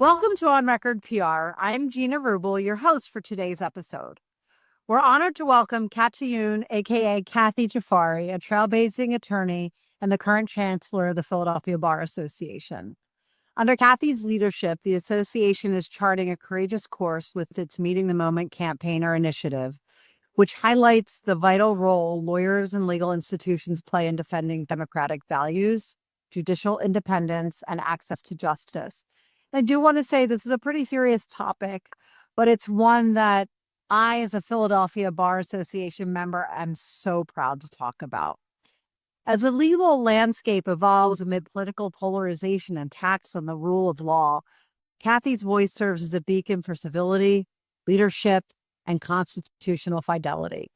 Welcome to On Record PR. I'm Gina Rubel, your host for today's episode. We're honored to welcome Katayun, aka Kathy Jaffari, a trailblazing attorney and the current Chancellor of the Philadelphia Bar Association. Under Kathy's leadership, the association is charting a courageous course with its Meeting the Moment campaign or initiative, which highlights the vital role lawyers and legal institutions play in defending democratic values, judicial independence, and access to justice. I do want to say this is a pretty serious topic, but it's one that I, as a Philadelphia Bar Association member, am so proud to talk about. As the legal landscape evolves amid political polarization and attacks on the rule of law, Kathy's voice serves as a beacon for civility, leadership, and constitutional fidelity.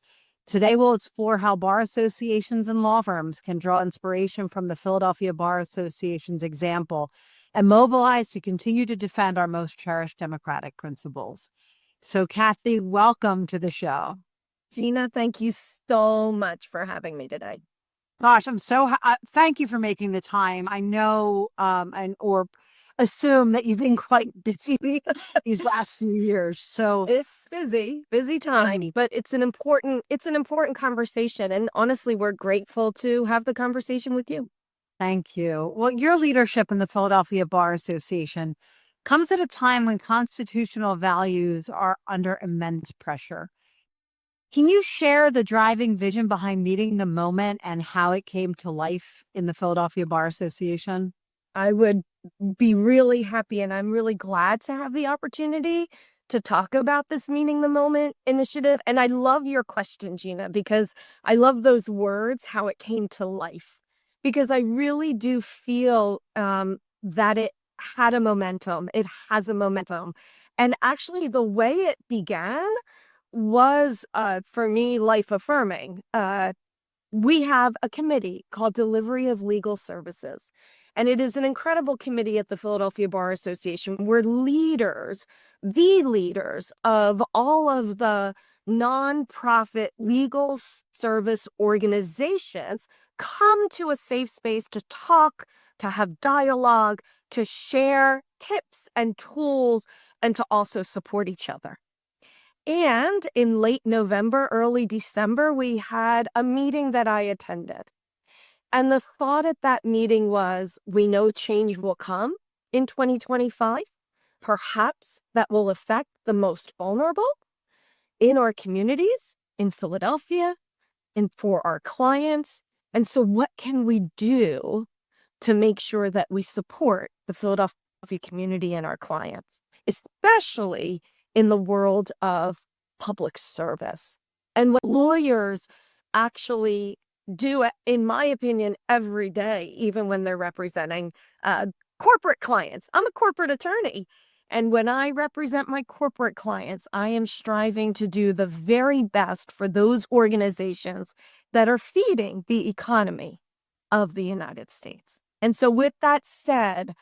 Today, we'll explore how bar associations and law firms can draw inspiration from the Philadelphia Bar Association's example and mobilize to continue to defend our most cherished democratic principles. So, Kathy, welcome to the show. Gina, thank you so much for having me today. Gosh, I'm so thank you for making the time. I know or assume that you've been quite busy these last few years. So it's busy time, but it's an important conversation. And honestly, we're grateful to have the conversation with you. Thank you. Well, your leadership in the Philadelphia Bar Association comes at a time when constitutional values are under immense pressure. Can you share the driving vision behind Meeting the Moment and how it came to life in the Philadelphia Bar Association? I would be really happy, and I'm really glad to have the opportunity to talk about this Meeting the Moment initiative. And I love your question, Gina, because I love those words, how it came to life, because I really do feel that it had a momentum. It has a momentum. And actually, the way it began was, for me, life affirming. We have a committee called Delivery of Legal Services, and it is an incredible committee at the Philadelphia Bar Association where the leaders of all of the nonprofit legal service organizations come to a safe space to talk, to have dialogue, to share tips and tools, and to also support each other. And in late November, early December, we had a meeting that I attended. And the thought at that meeting was, we know change will come in 2025. Perhaps that will affect the most vulnerable in our communities, in Philadelphia, and for our clients. And so what can we do to make sure that we support the Philadelphia community and our clients, especially in the world of public service? And what lawyers actually do, in my opinion, every day, even when they're representing corporate clients. I'm a corporate attorney. And when I represent my corporate clients, I am striving to do the very best for those organizations that are feeding the economy of the United States. And so with that said,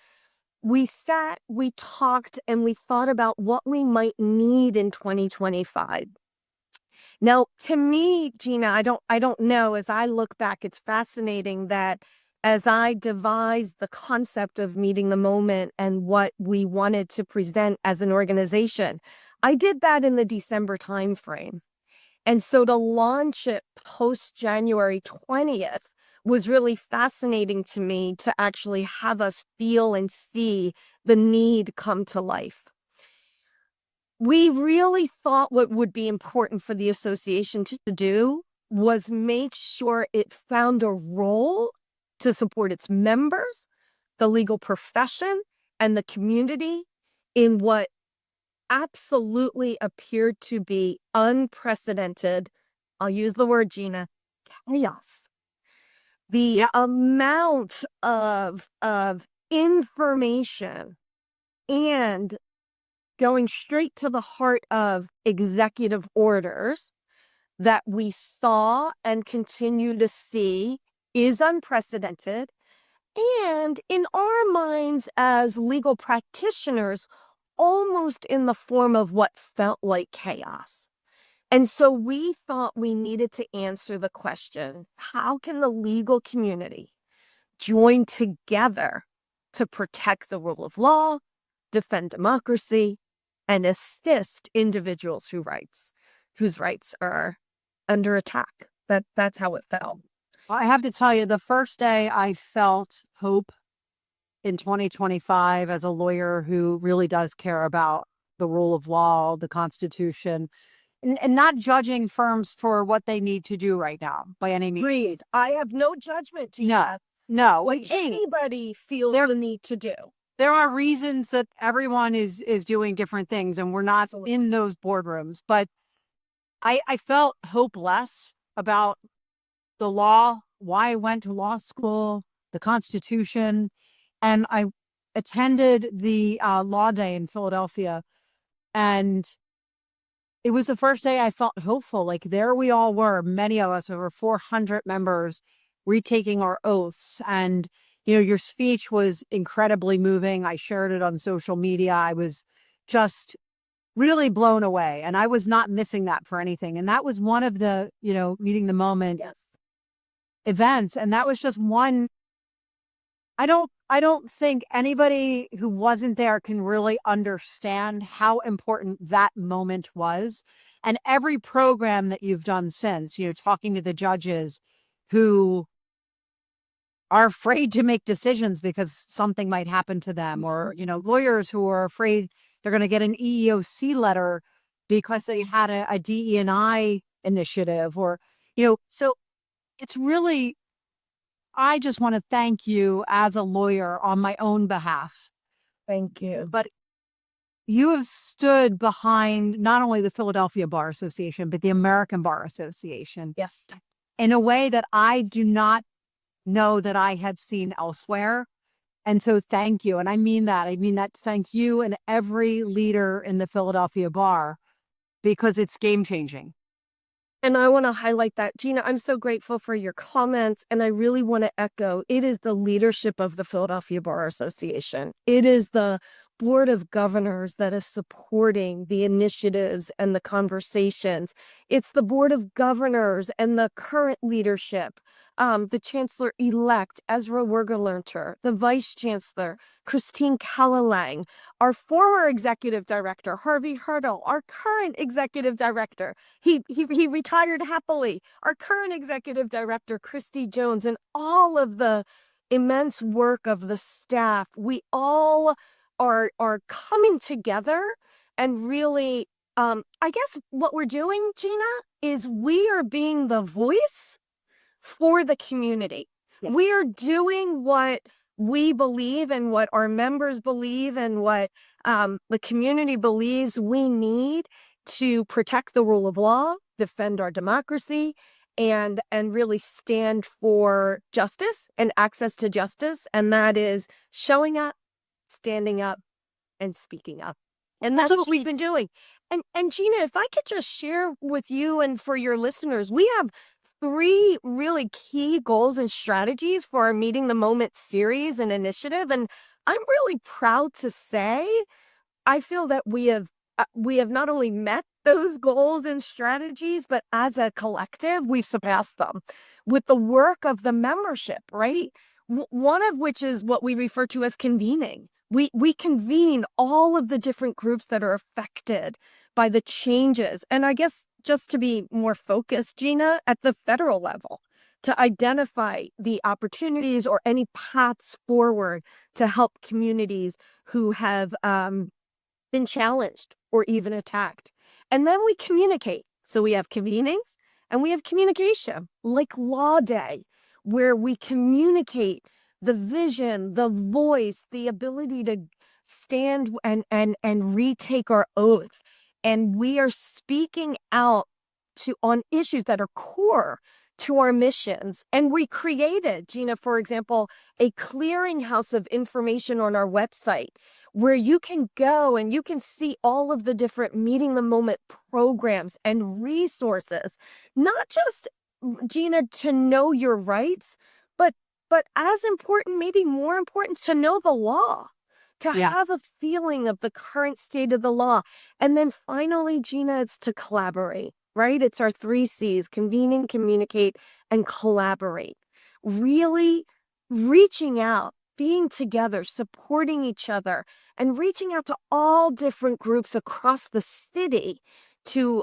we sat, we talked, and we thought about what we might need in 2025. Now, to me, Gina, I don't know, as I look back, it's fascinating that as I devised the concept of Meeting the Moment and what we wanted to present as an organization, I did that in the December timeframe. And so to launch it post January 20th was really fascinating to me, to actually have us feel and see the need come to life. We really thought what would be important for the association to do was make sure it found a role to support its members, the legal profession, and the community in what absolutely appeared to be unprecedented, I'll use the word, Gina, chaos. The amount of information and going straight to the heart of executive orders that we saw and continue to see is unprecedented. And in our minds as legal practitioners, almost in the form of what felt like chaos. And so we thought we needed to answer the question, how can the legal community join together to protect the rule of law, defend democracy, and assist individuals whose rights are under attack. That's how it felt. I have to tell you, the first day I felt hope in 2025 as a lawyer who really does care about the rule of law, the Constitution, and not judging firms for what they need to do right now by any means. Agreed. I have no judgment to No, that. no. What anybody feels the need to do. There are reasons that everyone is doing different things, and we're not in those boardrooms. But I felt hopeless about the law, why I went to law school, the Constitution, and I attended the law day in Philadelphia, and it was the first day I felt hopeful. Like there we all were, many of us, over 400 members, retaking our oaths. And, you know, your speech was incredibly moving. I shared it on social media. I was just really blown away. And I was not missing that for anything. And that was one of the, you know, meeting the moment events. And that was just one. I don't think anybody who wasn't there can really understand how important that moment was. And every program that you've done since, you know, talking to the judges who are afraid to make decisions because something might happen to them, or, you know, lawyers who are afraid they're going to get an EEOC letter because they had a DE&I initiative, or, you know, so it's really, I just want to thank you as a lawyer on my own behalf. Thank you. But you have stood behind not only the Philadelphia Bar Association, but the American Bar Association. Yes. In a way that I do not know that I have seen elsewhere. And so thank you. And I mean that. I mean that. Thank you and every leader in the Philadelphia Bar, because it's game changing. And I want to highlight that. Gina, I'm so grateful for your comments. And I really want to echo, it is the leadership of the Philadelphia Bar Association. It is the Board of Governors that is supporting the initiatives and the conversations. It's the Board of Governors and the current leadership, the Chancellor-elect, Ezra Wergelernter, the Vice Chancellor, Christine Callalang, our former Executive Director, Harvey Hurdle, our current Executive Director. He retired happily. Our current Executive Director, Christy Jones, and all of the immense work of the staff. We all are coming together and really, I guess what we're doing, Gina, is we are being the voice for the community. Yes. We are doing what we believe and what our members believe and what the community believes we need to protect the rule of law, defend our democracy, and really stand for justice and access to justice. And that is showing up, standing up, and speaking up. And that's what we've been doing. And Gina, if I could just share with you and for your listeners, we have 3 really key goals and strategies for our Meeting the Moment series and initiative. And I'm really proud to say, I feel that we have not only met those goals and strategies, but as a collective, we've surpassed them with the work of the membership, right? One of which is what we refer to as convening. We convene all of the different groups that are affected by the changes. And I guess just to be more focused, Gina, at the federal level, to identify the opportunities or any paths forward to help communities who have been challenged or even attacked. And then we communicate. So we have convenings and we have communication, like Law Day, where we communicate the vision, the voice, the ability to stand and retake our oath. And we are speaking out on issues that are core to our missions. And we created, Gina, for example, a clearinghouse of information on our website where you can go and you can see all of the different Meeting the Moment programs and resources, not just, Gina, to know your rights, but as important, maybe more important, to know the law, to have a feeling of the current state of the law. And then finally, Gina, it's to collaborate, right? It's our 3 C's: convening, communicate, and collaborate. Really reaching out being together, supporting each other, and reaching out to all different groups across the city to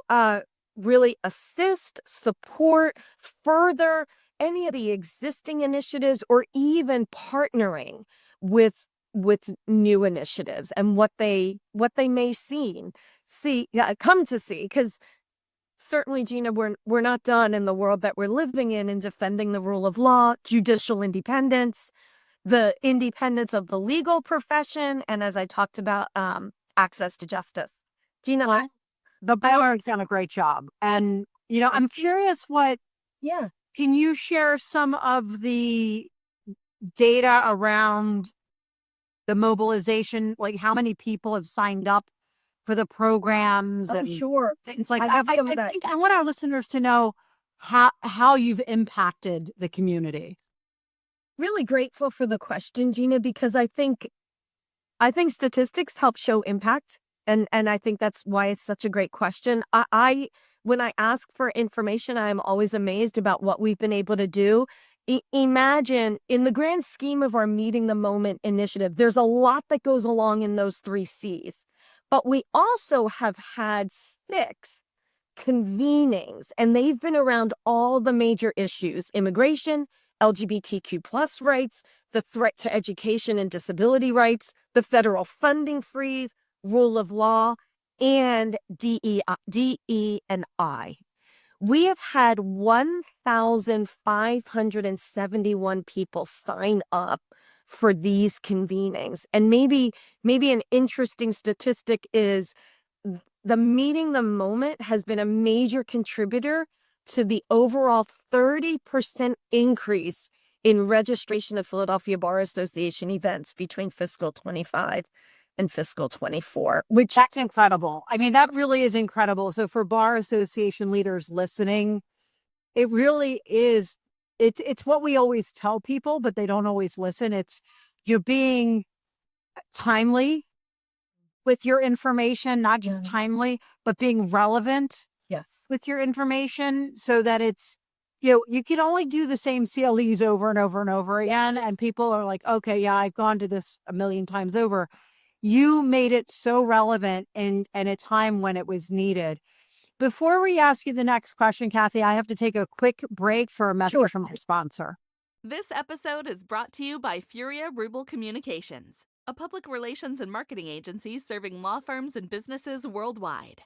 really assist, support, further any of the existing initiatives, or even partnering with new initiatives and what they may come to see. Because certainly, Gina, we're not done in the world that we're living in defending the rule of law, judicial independence, the independence of the legal profession, and as I talked about, access to justice. Gina, The board's done a great job. And, I'm curious yeah, can you share some of the data around the mobilization? Like how many people have signed up for the programs oh, and sure. things like I that? have some of that. Think I want our listeners to know how you've impacted the community. Really grateful for the question, Gina, because I think statistics help show impact, and I think that's why it's such a great question. I when I ask for information, I'm always amazed about what we've been able to do. Imagine in the grand scheme of our Meeting the Moment initiative, there's a lot that goes along in those 3 C's, but we also have had 6 convenings, and they've been around all the major issues: immigration, LGBTQ plus rights, the threat to education and disability rights, the federal funding freeze, rule of law, and DE and I. We have had 1,571 people sign up for these convenings. And maybe an interesting statistic is the Meeting the Moment has been a major contributor to the overall 30% increase in registration of Philadelphia Bar Association events between fiscal 25 and fiscal 24, which That's incredible. I mean, that really is incredible. So for bar association leaders listening, it really is it's what we always tell people, but they don't always listen. It's you're being timely with your information, not just timely, but being relevant yes, with your information so that it's, you can only do the same CLEs over and over and over again. And people are like, okay, yeah, I've gone to this a million times over. You made it so relevant in a time when it was needed. Before we ask you the next question, Kathy, I have to take a quick break for a message from our sponsor. This episode is brought to you by Furia Rubel Communications, a public relations and marketing agency serving law firms and businesses worldwide.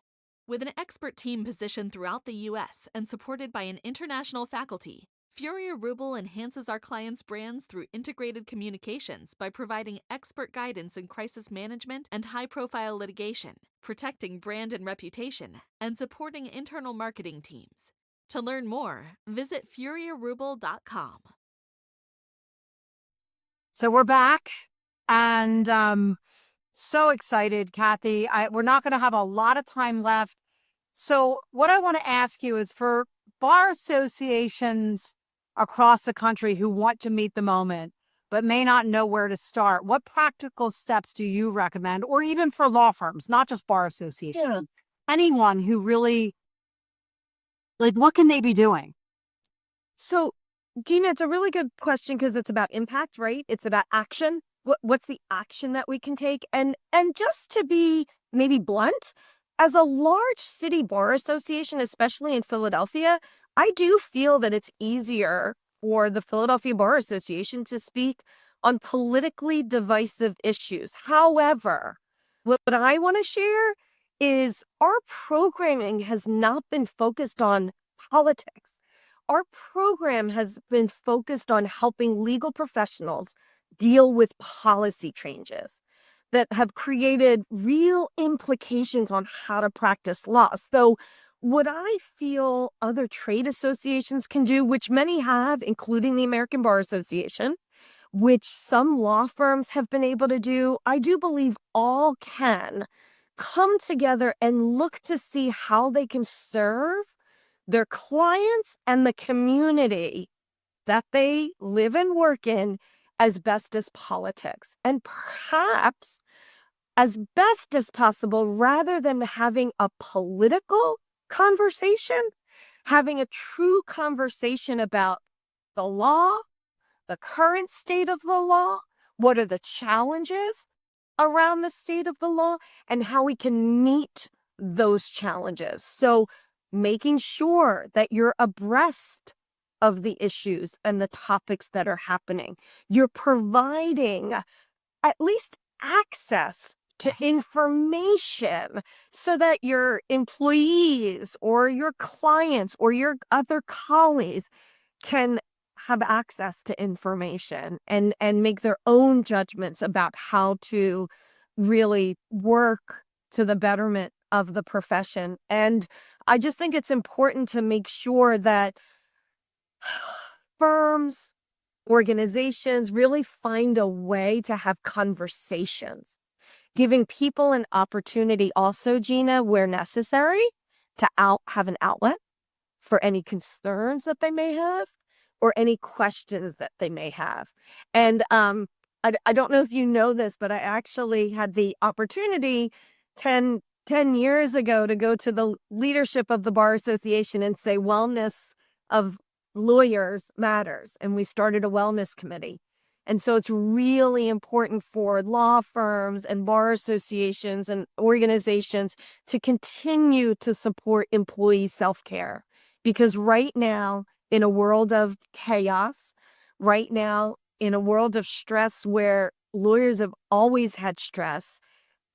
With an expert team positioned throughout the U.S. and supported by an international faculty, Furia Rubel enhances our clients' brands through integrated communications by providing expert guidance in crisis management and high-profile litigation, protecting brand and reputation, and supporting internal marketing teams. To learn more, visit furiarubel.com. So we're back and so excited, Kathy. We're not going to have a lot of time left. So what I want to ask you is for bar associations across the country who want to meet the moment, but may not know where to start, what practical steps do you recommend? Or even for law firms, not just bar associations, anyone who really, like, what can they be doing? So, Gina, it's a really good question because it's about impact, right? It's about action. What's the action that we can take? And just to be maybe blunt, as a large city bar association, especially in Philadelphia, I do feel that it's easier for the Philadelphia Bar Association to speak on politically divisive issues. However, what I want to share is our programming has not been focused on politics. Our program has been focused on helping legal professionals deal with policy changes that have created real implications on how to practice law. So, what I feel other trade associations can do, which many have, including the American Bar Association, which some law firms have been able to do, I do believe all can come together and look to see how they can serve their clients and the community that they live and work in as best as politics. And perhaps as best as possible, rather than having a political conversation, having a true conversation about the law, the current state of the law, what are the challenges around the state of the law, and how we can meet those challenges. So making sure that you're abreast of the issues and the topics that are happening. You're providing at least access to information so that your employees or your clients or your other colleagues can have access to information and make their own judgments about how to really work to the betterment of the profession. And I just think it's important to make sure that firms, organizations really find a way to have conversations, giving people an opportunity also, Gina, where necessary, to have an outlet for any concerns that they may have or any questions that they may have. And I don't know if you know this, but I actually had the opportunity 10 years ago to go to the leadership of the Bar Association and say wellness of lawyers matters. And we started a wellness committee. And so it's really important for law firms and bar associations and organizations to continue to support employee self-care. Because right now, in a world of chaos, right now, in a world of stress where lawyers have always had stress,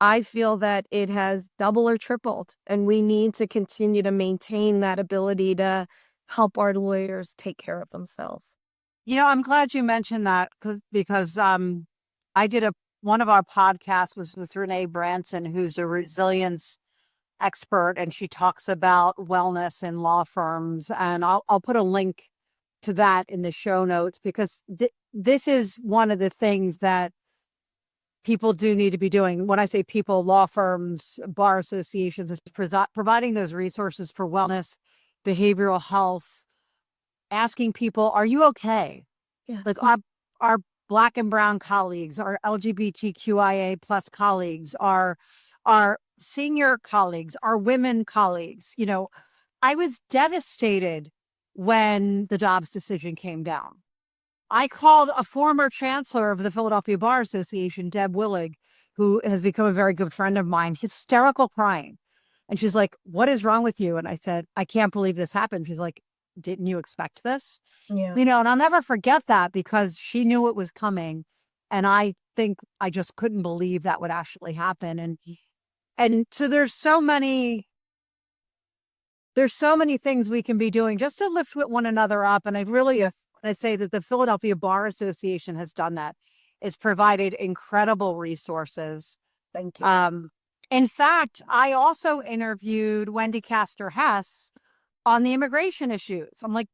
I feel that it has double or tripled, and we need to continue to maintain that ability to help our lawyers take care of themselves. I'm glad you mentioned that because I did one of our podcasts was with Renee Branson, who's a resilience expert, and she talks about wellness in law firms. And I'll put a link to that in the show notes because this is one of the things that people do need to be doing. When I say people, law firms, bar associations, is providing those resources for wellness, behavioral health, asking people, are you okay? Yes. Like our Black and brown colleagues, our LGBTQIA plus colleagues, our senior colleagues, our women colleagues. I was devastated when the Dobbs decision came down. I called a former chancellor of the Philadelphia Bar Association, Deb Willig, who has become a very good friend of mine, hysterical crying. And she's like, what is wrong with you? And I said, I can't believe this happened. She's like, didn't you expect this? Yeah. And I'll never forget that because she knew it was coming. And I think I just couldn't believe that would actually happen. And so there's so many things we can be doing just to lift one another up. And I say that the Philadelphia Bar Association has done that. It's provided incredible resources. Thank you. In fact, I also interviewed Wendy Castor Hess on the immigration issues. I'm like,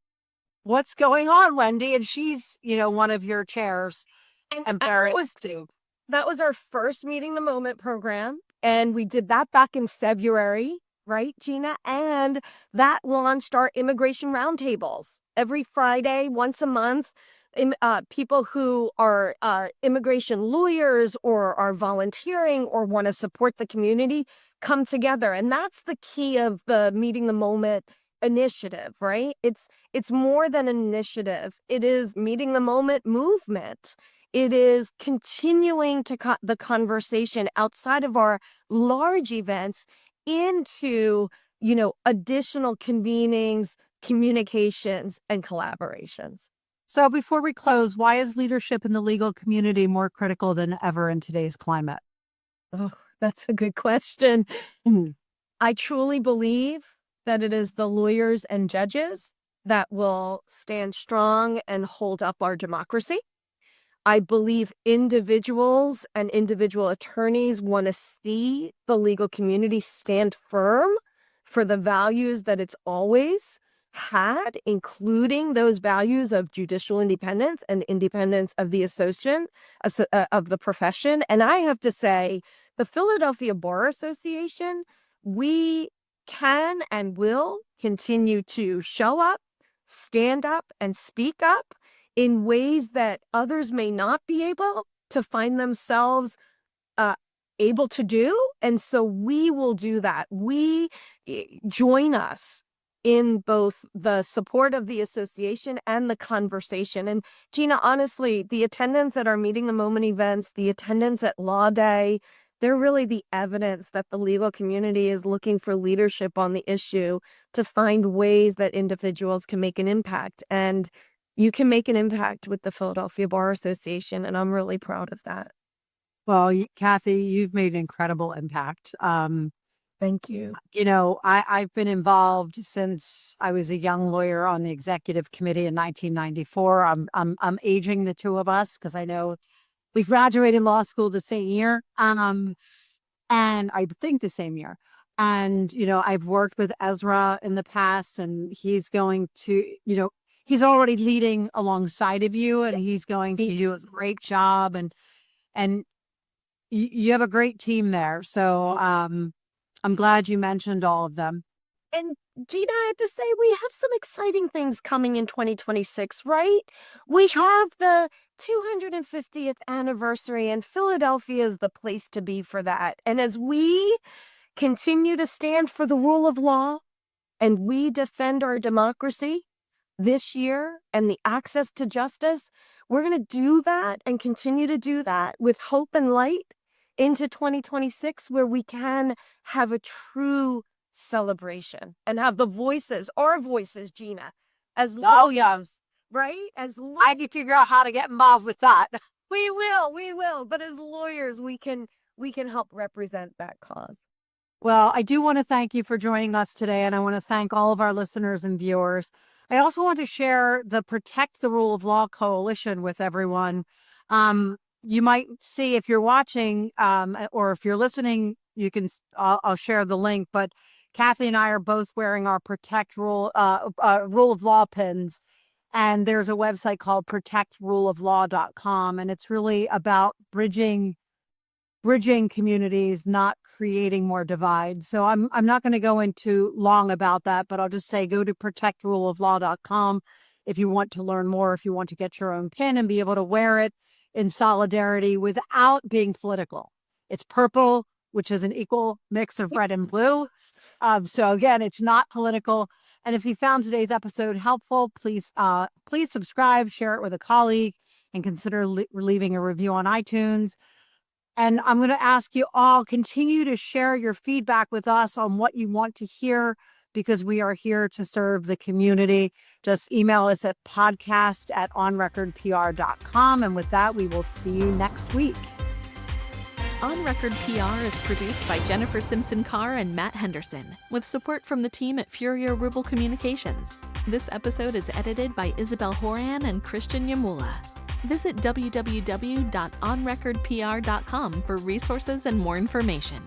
what's going on, Wendy? And she's, one of your chairs. And that was our first Meeting the Moment program. And we did that back in February, right, Gina? And that launched our immigration roundtables every Friday, once a month. People who are immigration lawyers or are volunteering or want to support the community come together. And that's the key of the Meeting the Moment initiative, right? It's more than an initiative. It is meeting the moment movement. It is continuing to the conversation outside of our large events into, additional convenings, communications, and collaborations. So before we close, why is leadership in the legal community more critical than ever in today's climate? Oh, that's a good question. I truly believe that it is the lawyers and judges that will stand strong and hold up our democracy. I believe individuals and individual attorneys want to see the legal community stand firm for the values that it's always had, including those values of judicial independence and independence of the association, of the profession. And I have to say, the Philadelphia Bar Association, we can and will continue to show up, stand up, and speak up in ways that others may not be able to find themselves able to do. And so we will do that. Join us in both the support of the association and the conversation. And Gina, honestly, the attendance at our Meeting the Moment events, the attendance at Law Day, they're really the evidence that the legal community is looking for leadership on the issue to find ways that individuals can make an impact. And you can make an impact with the Philadelphia Bar Association, and I'm really proud of that. Well, Kathy, you've made an incredible impact. Thank you. I've been involved since I was a young lawyer on the executive committee in 1994. I'm aging the two of us because I know we graduated law school the same year, and I think the same year. And I've worked with Ezra in the past, and he's going to, he's already leading alongside of you, and he's going to do a great job. And you have a great team there. So I'm glad you mentioned all of them. And Gina, I have to say, we have some exciting things coming in 2026, right? We have the 250th anniversary, and Philadelphia is the place to be for that. And as we continue to stand for the rule of law and we defend our democracy this year and the access to justice, we're going to do that and continue to do that with hope and light into 2026, where we can have a true celebration and have the voices, our voices, Gina, as Yes, right? I can figure out how to get involved with that. We will. But as lawyers, we can help represent that cause. Well, I do want to thank you for joining us today, and I want to thank all of our listeners and viewers. I also want to share the Protect the Rule of Law Coalition with everyone. You might see, if you're watching or if you're listening, I'll share the link, but Kathy and I are both wearing our Protect Rule of Law pins. And there's a website called protectruleoflaw.com. And it's really about bridging communities, not creating more divides. So I'm not going to go into long about that, but I'll just say go to protectruleoflaw.com if you want to learn more, if you want to get your own pin and be able to wear it in solidarity without being political. It's purple, which is an equal mix of red and blue. So again, it's not political. And if you found today's episode helpful, please subscribe, share it with a colleague, and consider leaving a review on iTunes. And I'm going to ask you all, continue to share your feedback with us on what you want to hear, because we are here to serve the community. Just email us at podcast@onrecordpr.com. And with that, we will see you next week. On Record PR is produced by Jennifer Simpson-Carr and Matt Henderson, with support from the team at Furia Rubel Communications. This episode is edited by Isabel Horan and Christian Yamula. Visit www.onrecordpr.com for resources and more information.